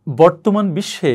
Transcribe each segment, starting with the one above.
বর্তমান বিশ্বে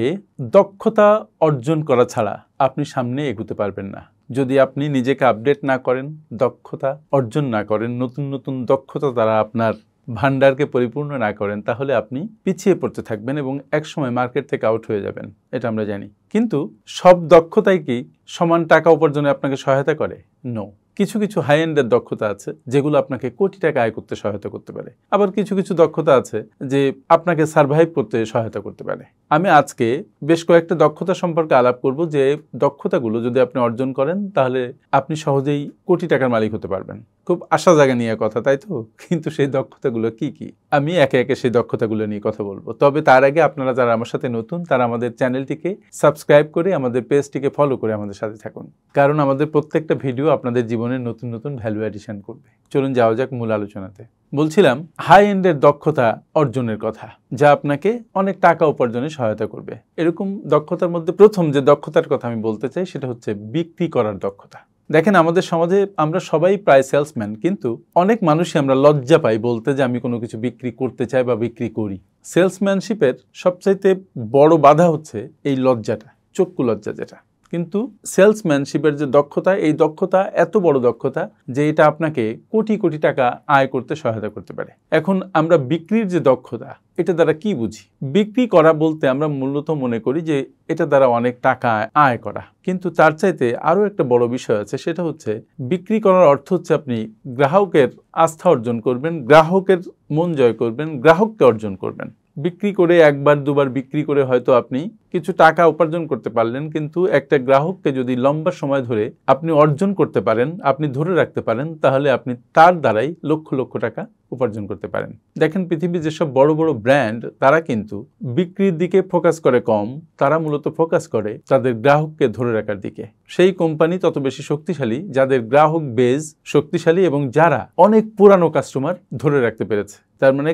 দক্ষতা অর্জন করা ছাড়া আপনি সামনে এগোতে পারবেন না। যদি আপনি নিজেকে আপডেট না করেন, দক্ষতা অর্জন না করেন, নতুন নতুন দক্ষতা দ্বারা আপনার ভান্ডারকে পরিপূর্ণ না করেন, তাহলে আপনি পিছিয়ে পড়তে থাকবেন এবং একসময় মার্কেট থেকে আউট হয়ে যাবেন। এটা আমরা জানি। কিন্তু সব দক্ষতাই কি সমান টাকা উপার্জনে আপনাকে সহায়তা করে? নো। কিছু কিছু হাই এন্ডের দক্ষতা আছে যেগুলো আপনাকে কোটি টাকা আয় করতে সহায়তা করতে পারে। আবার কিছু কিছু দক্ষতা আছে যে আপনাকে সার্ভাইভ করতে সহায়তা করতে পারে। আমি আজকে বেশ কয়েকটা দক্ষতা সম্পর্কে আলাপ করব, যে দক্ষতাগুলো যদি আপনি অর্জন করেন তাহলে আপনি সহজেই কোটি টাকার মালিক হতে পারবেন। খুব আশা জায়গা নিয়ে কথা, তাই তো? কিন্তু সেই দক্ষতাগুলো কি কি, আমি একে একে সেই দক্ষতাগুলো নিয়ে কথা বলবো। তবে তার আগে আপনারা যারা আমার সাথে নতুন, তারা আমাদের চ্যানেলটিকে সাবস্ক্রাইব করে আমাদের পেজটিকে ফলো করে আমাদের সাথে থাকুন, কারণ আমাদের প্রত্যেকটা ভিডিও আপনাদের জীবনের নতুন নতুন ভ্যালু অ্যাডিশন করবে। চলুন যাওয়া যাক মূল আলোচনাতে। বলছিলাম হাই এন্ডের দক্ষতা অর্জনের কথা, যা আপনাকে অনেক টাকা উপার্জনে সহায়তা করবে। এরকম দক্ষতার মধ্যে প্রথম যে দক্ষতার কথা আমি বলতে চাই সেটা হচ্ছে বিক্রি করার দক্ষতা। দেখেন, আমাদের সমাজে আমরা সবাই প্রায় সেলসম্যান, কিন্তু অনেক মানুষই আমরা লজ্জা পাই বলতে যে আমি কোনো কিছু বিক্রি করতে চাই বা বিক্রি করি। সেলসম্যানশিপের সবচাইতে বড় বাধা হচ্ছে এই লজ্জাটা, চক্ষু লজ্জা যেটা। কিন্তু সেলসম্যানশিপের যে দক্ষতা, এই দক্ষতা এত বড় দক্ষতা যে এটা আপনাকে কোটি কোটি টাকা আয় করতে সহায়তা করতে পারে। এখন আমরা বিক্রির যে দক্ষতা, এটা দ্বারা কি বুঝি? বিক্রি করা বলতে আমরা মূলত মনে করি যে এটা দ্বারা অনেক টাকা আয় করা, কিন্তু তার চাইতে আরও একটা বড় বিষয় আছে। সেটা হচ্ছে বিক্রি করার অর্থ হচ্ছে আপনি গ্রাহকের আস্থা অর্জন করবেন, গ্রাহকের মন জয় করবেন, গ্রাহককে অর্জন করবেন। বিক্রি করে একবার দুবার বিক্রি করে হয়তো আপনি কিছু টাকা উপার্জন করতে পারলেন, কিন্তু একটা গ্রাহককে যদি লম্বা সময় ধরে আপনি অর্জন করতে পারেন, আপনি ধরে রাখতে পারেন, তাহলে আপনি তার দ্বারাই লক্ষ লক্ষ টাকা উপার্জন করতে পারেন। দেখেন, পৃথিবীর যেসব বড় বড় ব্র্যান্ড, তারা কিন্তু বিক্রির দিকে ফোকাস করে কম, তারা মূলত ফোকাস করে তাদের গ্রাহককে ধরে রাখার দিকে। সেই কোম্পানি তত বেশি শক্তিশালী যাদের গ্রাহক বেজ শক্তিশালী এবং যারা অনেক পুরানো কাস্টমার ধরে রাখতে পেরেছে। তার মানে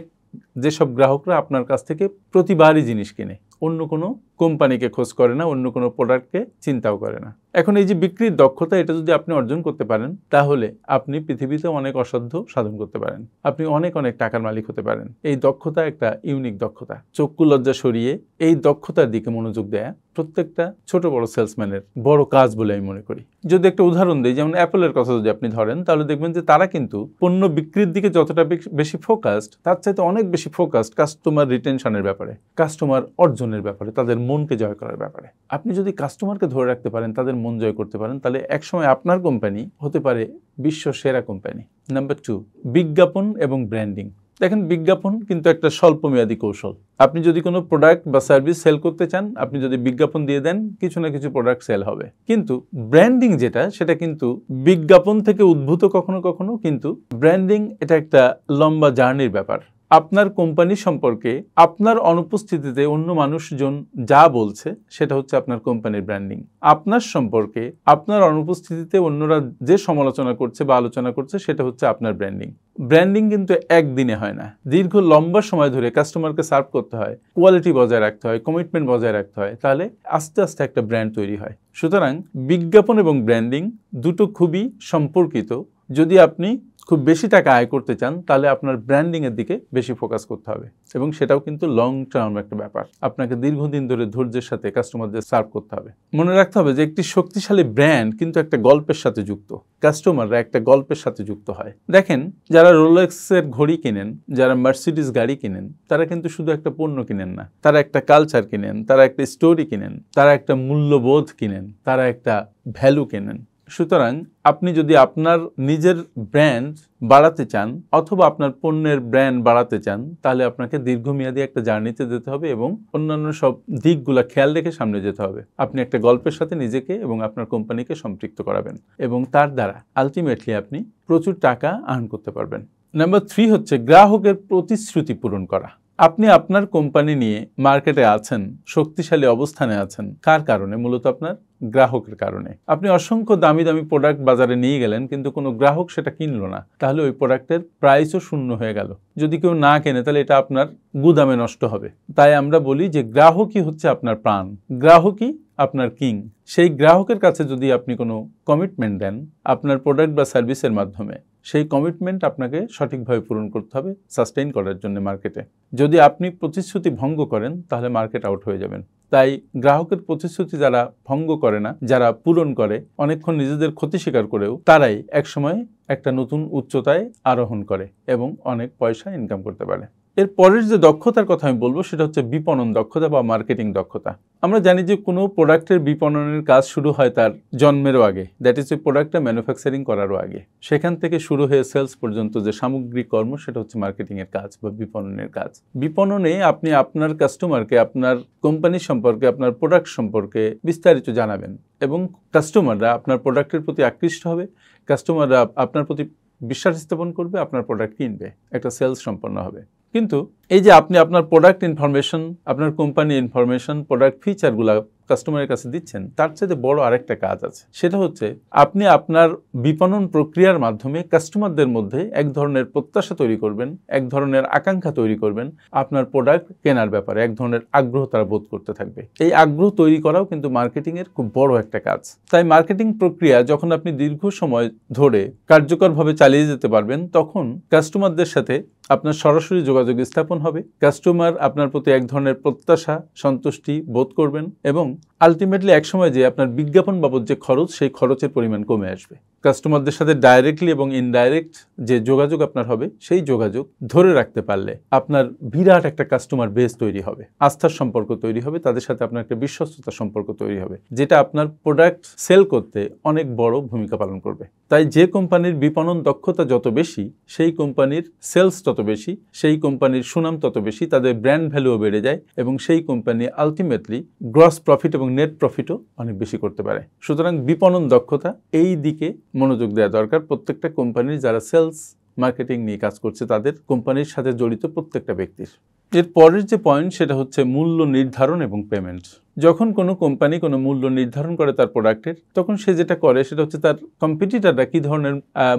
যেসব গ্রাহকরা আপনার কাছ থেকে প্রতিবারই জিনিস কিনে, অন্য কোনো কোম্পানিকে খোঁজ করে না, অন্য কোনো প্রোডাক্টকে চিন্তাও করে না। এখন এই যে বিক্রির দক্ষতা, এটা যদি আপনি অর্জন করতে পারেন, তাহলে আপনি পৃথিবীতে অনেক অসাধ্য সাধন করতে পারেন, আপনি অনেক অনেক টাকার মালিক হতে পারেন। এই দক্ষতা একটা ইউনিক দক্ষতা। চক্ষু লজ্জা সরিয়ে এই দক্ষতার দিকে মনোযোগ দেয়া প্রত্যেকটা ছোট বড় সেলসম্যানের বড় কাজ বলে আমি মনে করি। যদি একটা উদাহরণ দিই, যেমন অ্যাপলের কথা যদি আপনি ধরেন, তাহলে দেখবেন যে তারা কিন্তু পণ্য বিক্রির দিকে যতটা বেশি ফোকাসড, তার চাইতে অনেক বেশি ফোকাসড কাস্টমার রিটেনশনের ব্যাপারে, কাস্টমার অর্জনের ব্যাপারে, তাদের মনকে জয় করার ব্যাপারে। আপনি যদি কাস্টমারকে ধরে রাখতে পারেন, তাদের মন জয় করতে পারেন, তাহলে একসময় আপনার কোম্পানি হতে পারে বিশ্ব সেরা কোম্পানি। নাম্বার 2, বিজ্ঞাপন এবং ব্র্যান্ডিং। দেখেন, বিজ্ঞাপন কিন্তু একটা স্বল্পমেয়াদী কৌশল। আপনি যদি কোনো প্রোডাক্ট বা সার্ভিস সেল করতে চান, আপনি যদি বিজ্ঞাপন দিয়ে দেন, কিছু না কিছু প্রোডাক্ট সেল হবে। কিন্তু ব্র্যান্ডিং যেটা, সেটা কিন্তু বিজ্ঞাপন থেকে উদ্ভূত কখনো কখনো, কিন্তু ব্র্যান্ডিং এটা একটা লম্বা জার্নির ব্যাপার। আপনার কোম্পানি সম্পর্কে আপনার অনুপস্থিতিতে অন্য মানুষজন যা বলছে, সেটা হচ্ছে আপনার কোম্পানির ব্র্যান্ডিং। আপনার সম্পর্কে আপনার অনুপস্থিতিতে অন্যরা যে সমালোচনা করছে বা আলোচনা করছে, সেটা হচ্ছে আপনার ব্র্যান্ডিং। ব্র্যান্ডিং কিন্তু একদিনে হয় না, দীর্ঘ লম্বা সময় ধরে কাস্টমারকে সার্ভ করতে হয়, কোয়ালিটি বজায় রাখতে হয়, কমিটমেন্ট বজায় রাখতে হয়, তাহলে আস্তে আস্তে একটা ব্র্যান্ড তৈরি হয়। সুতরাং বিজ্ঞাপন এবং ব্র্যান্ডিং দুটো খুবই সম্পর্কিত। যদি আপনি খুব বেশি টাকা আয় করতে চান, তাহলে আপনার ব্র্যান্ডিংয়ের দিকে বেশি ফোকাস করতে হবে, এবং সেটাও কিন্তু লং টার্ম একটা ব্যাপার। আপনাকে দীর্ঘদিন ধরে ধৈর্যের সাথে কাস্টমারদের সার্ভ করতে হবে। মনে রাখতে হবে যে একটি শক্তিশালী ব্র্যান্ড কিন্তু একটা গল্পের সাথে যুক্ত। কাস্টমাররা একটা গল্পের সাথে যুক্ত হয়। দেখেন, যারা রোলেক্সের ঘড়ি কিনেন, যারা মার্সিডিজ গাড়ি কিনেন, তারা কিন্তু শুধু একটা পণ্য কিনেন না, তারা একটা কালচার কিনেন, তারা একটা স্টোরি কিনেন, তারা একটা মূল্যবোধ কিনেন, তারা একটা ভ্যালু কেনেন। সুতরাং আপনি যদি আপনার নিজের ব্র্যান্ড বাড়াতে চান অথবা আপনার পণ্যের ব্র্যান্ড বাড়াতে চান, তাহলে আপনাকে দীর্ঘমেয়াদী একটা জার্নিতে যেতে হবে এবং অন্যান্য সব দিকগুলো খেয়াল রেখে সামনে যেতে হবে। আপনি একটা গল্পের সাথে নিজেকে এবং আপনার কোম্পানিকে সম্পৃক্ত করাবেন, এবং তার দ্বারা আলটিমেটলি আপনি প্রচুর টাকা আর্ন করতে পারবেন। নাম্বার 3 হচ্ছে গ্রাহকের প্রতিশ্রুতি পূরণ করা। আপনি আপনার কোম্পানি নিয়ে মার্কেটে আছেন, শক্তিশালী অবস্থানে আছেন, কার কারণে? মূলত আপনার গ্রাহকের কারণে। আপনি অসংখ্য দামি দামি প্রোডাক্ট বাজারে নিয়ে গেলেন, কিন্তু কোনো গ্রাহক সেটা কিনলো না, তাহলে ওই প্রোডাক্টের প্রাইসও শূন্য হয়ে গেল। যদি কেউ না কেনে, তাহলে এটা আপনার গুদামে নষ্ট হবে। তাই আমরা বলি যে গ্রাহকই হচ্ছে আপনার প্রাণ, গ্রাহকই আপনার কিং। সেই গ্রাহকের কাছে যদি আপনি কোনো কমিটমেন্ট দেন আপনার প্রোডাক্ট বা সার্ভিসের মাধ্যমে, সেই কমিটমেন্ট আপনাকে সঠিকভাবে পূরণ করতে হবে সাস্টেইন করার জন্য মার্কেটে। যদি আপনি প্রতিশ্রুতি ভঙ্গ করেন তাহলে মার্কেট আউট হয়ে যাবেন। তাই গ্রাহকের প্রতিশ্রুতি যারা ভঙ্গ করে না, যারা পূরণ করে, অনেকক্ষণ নিজেদের ক্ষতি স্বীকার করেও তারাই একসময় একটা নতুন উচ্চতায় আরোহণ করে এবং অনেক পয়সা ইনকাম করতে পারে। এর পরের যে দক্ষতার কথা আমি বলবো সেটা হচ্ছে বিপণন দক্ষতা বা মার্কেটিং দক্ষতা। আমরা জানি যে কোনো প্রোডাক্টের বিপণনের কাজ শুরু হয় তার জন্মেরও আগে, দ্যাট ইজ ওই প্রোডাক্টটা ম্যানুফ্যাকচারিং করারও আগে। সেখান থেকে শুরু হয়ে সেলস পর্যন্ত যে সামগ্রিক কর্ম সেটা হচ্ছে মার্কেটিংয়ের কাজ বা বিপণনের কাজ। বিপণনে আপনি আপনার কাস্টমারকে আপনার কোম্পানি সম্পর্কে, আপনার প্রোডাক্ট সম্পর্কে বিস্তারিত জানাবেন এবং কাস্টমাররা আপনার প্রোডাক্টের প্রতি আকৃষ্ট হবে, কাস্টমাররা আপনার প্রতি বিশ্বাস স্থাপন করবে, আপনার প্রোডাক্ট কিনবে, একটা সেলস সম্পন্ন হবে। কিন্তু এই যে আপনি আপনার প্রোডাক্ট ইনফরমেশন, আপনার কোম্পানি ইনফরমেশন, প্রোডাক্ট ফিচারগুলো কাস্টমারের কাছে দিচ্ছেন, তার চেয়ে বড় আরেকটা কাজ আছে। সেটা হচ্ছে আপনি আপনার বিপণন প্রক্রিয়ার মাধ্যমে কাস্টমারদের মধ্যে এক ধরনের প্রত্যাশা তৈরি করবেন, এক ধরনের আকাঙ্ক্ষা তৈরি করবেন আপনার প্রোডাক্ট কেনার ব্যাপারে, এক ধরনের আগ্রহ তারা বোধ করতে থাকবে। এই আগ্রহ তৈরি করাও কিন্তু মার্কেটিংয়ের খুব বড় একটা কাজ। তাই মার্কেটিং প্রক্রিয়া যখন আপনি দীর্ঘ সময় ধরে কার্যকরভাবে চালিয়ে যেতে পারবেন, তখন কাস্টমারদের সাথে আপনার সরাসরি যোগাযোগ স্থাপন হবে, কাস্টমার আপনার প্রতি এক ধরনের প্রত্যাশা, সন্তুষ্টি বোধ করবেন এবং আলটিমেটলি একসময় যে আপনার বিজ্ঞাপন বাবদ যে খরচ, সেই খরচের পরিমাণ কমে আসবে। কাস্টমারদের সাথে ডাইরেক্টলি এবং ইনডাইরেক্ট যে যোগাযোগ আপনার হবে, সেই যোগাযোগ ধরে রাখতে পারলে আপনার বিরাট একটা কাস্টমার বেস তৈরি হবে, আস্থার সম্পর্ক তৈরি হবে, তাদের সাথে আপনার একটা বিশ্বস্ততার সম্পর্ক তৈরি হবে, যেটা আপনার প্রোডাক্ট সেল করতে অনেক বড় ভূমিকা পালন করবে। তাই যে কোম্পানির বিপণন দক্ষতা যত বেশি, সেই কোম্পানির সেলস তত বেশি, সেই কোম্পানির সুনাম তত বেশি, তাদের ব্র্যান্ড ভ্যালুও বেড়ে যায় এবং সেই কোম্পানি আলটিমেটলি গ্রস প্রফিট এবং নেট প্রফিটও অনেক বেশি করতে পারে। সুতরাং বিপণন দক্ষতা, এই দিকে মনোযোগ দেওয়া দরকার প্রত্যেকটা কোম্পানির যারা সেলস মার্কেটিং নিয়ে কাজ করছে, তাদের কোম্পানির সাথে জড়িত প্রত্যেকটা ব্যক্তির। এর পরের যে পয়েন্ট সেটা হচ্ছে মূল্য নির্ধারণ এবং পেমেন্ট। যখন কোনো কোম্পানি কোনো মূল্য নির্ধারণ করে তার প্রোডাক্টের, তখন সে যেটা করে সেটা হচ্ছে তার কম্পিটিটররা কী ধরনের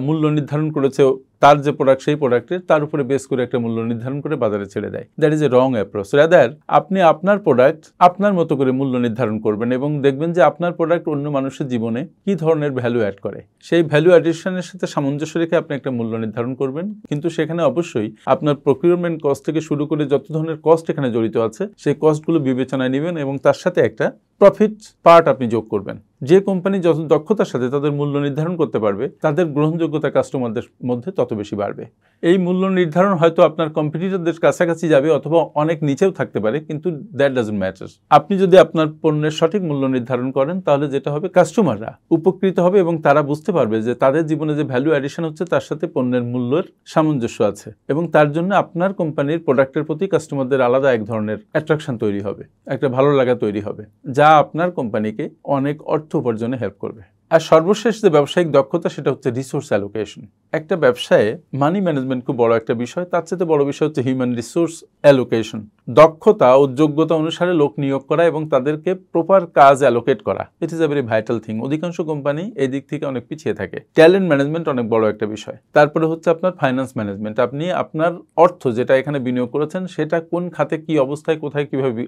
মূল্য নির্ধারণ করেছে তার যে প্রোডাক্ট, সেই প্রোডাক্টের তার উপরে বেস করে একটা মূল্য নির্ধারণ করে বাজারে ছেড়ে দেয়। That is a wrong approach. Rather আপনি আপনার প্রোডাক্ট আপনার মতো করে মূল্য নির্ধারণ করবেন এবং দেখবেন যে আপনার প্রোডাক্ট অন্য মানুষের জীবনে কী ধরনের ভ্যালু অ্যাড করে, সেই ভ্যালু অ্যাডিশনের সাথে সামঞ্জস্য রেখে আপনি একটা মূল্য নির্ধারণ করবেন। কিন্তু সেখানে অবশ্যই আপনার প্রকিউরমেন্ট কস্ট থেকে শুরু করে যত ধরনের কস্ট এখানে জড়িত আছে, সেই কস্টগুলো বিবেচনায় নেবেন এবং তার সাথে একটা প্রফিট পার্ট আপনি যোগ করবেন। যে কোম্পানি যত দক্ষতার সাথে তাদের মূল্য নির্ধারণ করতে পারবে, তাদের গ্রহণযোগ্যতা কাস্টমারদের মধ্যে তত বেশি বাড়বে। এই মূল্য নির্ধারণ হয়তো আপনার কম্পিটিটরদের কাছাকাছি যাবে অথবা অনেক নিচেও থাকতে পারে, কিন্তু দ্যাট ডাজন্ট ম্যাটার। আপনি যদি আপনার পণ্যের সঠিক মূল্য নির্ধারণ করেন, তাহলে যেটা হবে, কাস্টমাররা উপকৃত হবে এবং তারা বুঝতে পারবে যে তাদের জীবনে যে ভ্যালু অ্যাডিশন হচ্ছে তার সাথে পণ্যের মূল্যের সামঞ্জস্য আছে এবং তার জন্য আপনার কোম্পানির প্রোডাক্টের প্রতি কাস্টমারদের আলাদা এক ধরনের অ্যাট্রাকশন তৈরি হবে, একটা ভালো লাগা তৈরি হবে, যা আপনার কোম্পানিকে অনেক অর্থ উপার্জনে হেল্প করবে। আর সর্বশেষ যে ব্যবসায়িক দক্ষতা সেটা হচ্ছে রিসোর্স অ্যালোকেশন। একটা ব্যবসায়ে মানি ম্যানেজমেন্ট খুব বড় একটা বিষয়, তার চেয়ে বড় বিষয় হচ্ছে হিউম্যান রিসোর্স অ্যালোকেশন। দক্ষতা ও যোগ্যতা অনুসারে লোক নিয়োগ করা এবং তাদেরকে প্রপার কাজ অ্যালোকেট করা, it is a very vital thing. অধিকাংশ কোম্পানি এই দিক থেকে অনেক পিছিয়ে থাকে। ট্যালেন্ট ম্যানেজমেন্ট অনেক বড় একটা বিষয়। তারপরে হচ্ছে আপনার ফাইন্যান্স ম্যানেজমেন্ট। আপনি আপনার অর্থ যেটা এখানে বিনিয়োগ করেছেন, সেটা কোন খাতে কি অবস্থায়, কোথায় কিভাবে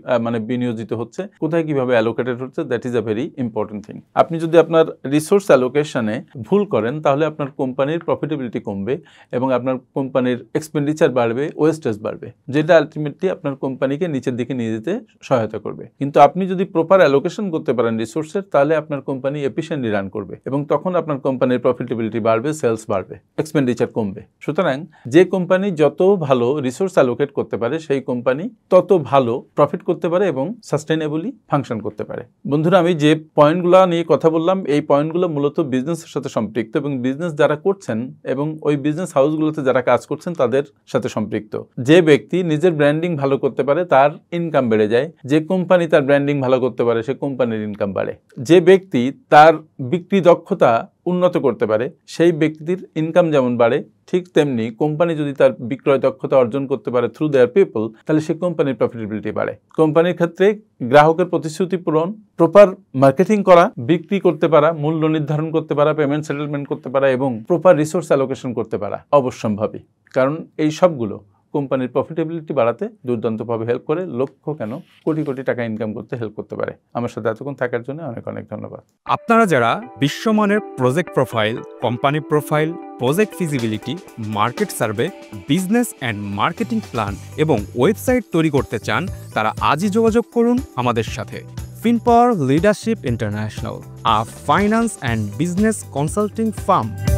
বিনিয়োজিত হচ্ছে, কোথায় কিভাবে অ্যালোকেটেড হচ্ছে, that is a very important thing. আপনি যদি আপনার রিসোর্স অ্যালোকেশনে ভুল করেন, তাহলে আপনার কোম্পানির প্রফিটেবিলিটি কমবে এবং আপনার কোম্পানির এক্সপেন্ডিচার বাড়বে, ওয়েস্টেজ বাড়বে, যেটা আলটিমেটলি আপনার কোম্পানিকে নিচের দিকে নিয়ে যেতে সহায়তা করবে। কিন্তু আপনি যদি প্রপার অ্যালোকেশন করতে পারেন রিসোর্সের, তাহলে আপনার কোম্পানি এফিশিয়েন্টলি রান করবে এবং তখন আপনার কোম্পানির প্রফিটেবিলিটি বাড়বে, সেলস বাড়বে, এক্সপেন্ডিচার কমবে। সুতরাং যে কোম্পানি যত ভালো রিসোর্স অ্যালোকেট করতে পারে, সেই কোম্পানি তত ভালো প্রফিট করতে পারে এবং সাস্টেইনেবলি ফাংশন করতে পারে। বন্ধুরা, আমি যে পয়েন্টগুলো নিয়ে কথা বললাম, এই পয়েন্টগুলো মূলত বিজনেসের সাথে সম্পৃক্ত এবং বিজনেস যারা করছেন এবং ওই বিজনেস হাউসগুলোতে যারা কাজ করছেন তাদের সাথে সম্পৃক্ত। যে ব্যক্তি নিজের ব্র্যান্ডিং ভালো করতে পারে, তার ইনকাম বেড়ে যায়। যে কোম্পানি তার ব্র্যান্ডিং ভালো করতে পারে, সে কোম্পানির ইনকাম বাড়ে। যে ব্যক্তি তার বিক্রি দক্ষতা উন্নত করতে পারে, সেই ব্যক্তির ইনকাম যেমন বাড়ে, ঠিক তেমনি কোম্পানি যদি তার বিক্রয় দক্ষতা অর্জন করতে পারে থ্রু দেয়ার পিপল, তাহলে সেই কোম্পানির প্রফিটেবিলিটি বাড়ে। কোম্পানির ক্ষেত্রে গ্রাহকের প্রতিশ্রুতি পূরণ, প্রপার মার্কেটিং করা, বিক্রি করতে পারা, মূল্য নির্ধারণ করতে পারা, পেমেন্ট সেটেলমেন্ট করতে পারা এবং প্রপার রিসোর্স অ্যালোকেশন করতে পারা অবশ্যম্ভাবী। কারণ এই সবগুলো কোম্পানির প্রফিটেবিলিটি বাড়াতে দুর্দান্তভাবে হেল্প করে, লক্ষ কেন কোটি কোটি টাকা ইনকাম করতে হেল্প করতে পারে। আমার সাথে এতক্ষণ থাকার জন্য অনেক অনেক ধন্যবাদ। আপনারা যারা বিশ্বমানের project profile, company profile, project feasibility, market survey, business and marketing plan এবং ওয়েবসাইট তৈরি করতে চান, তারা আজই যোগাযোগ করুন আমাদের সাথে। FinPower Leadership International, a finance and business consulting firm.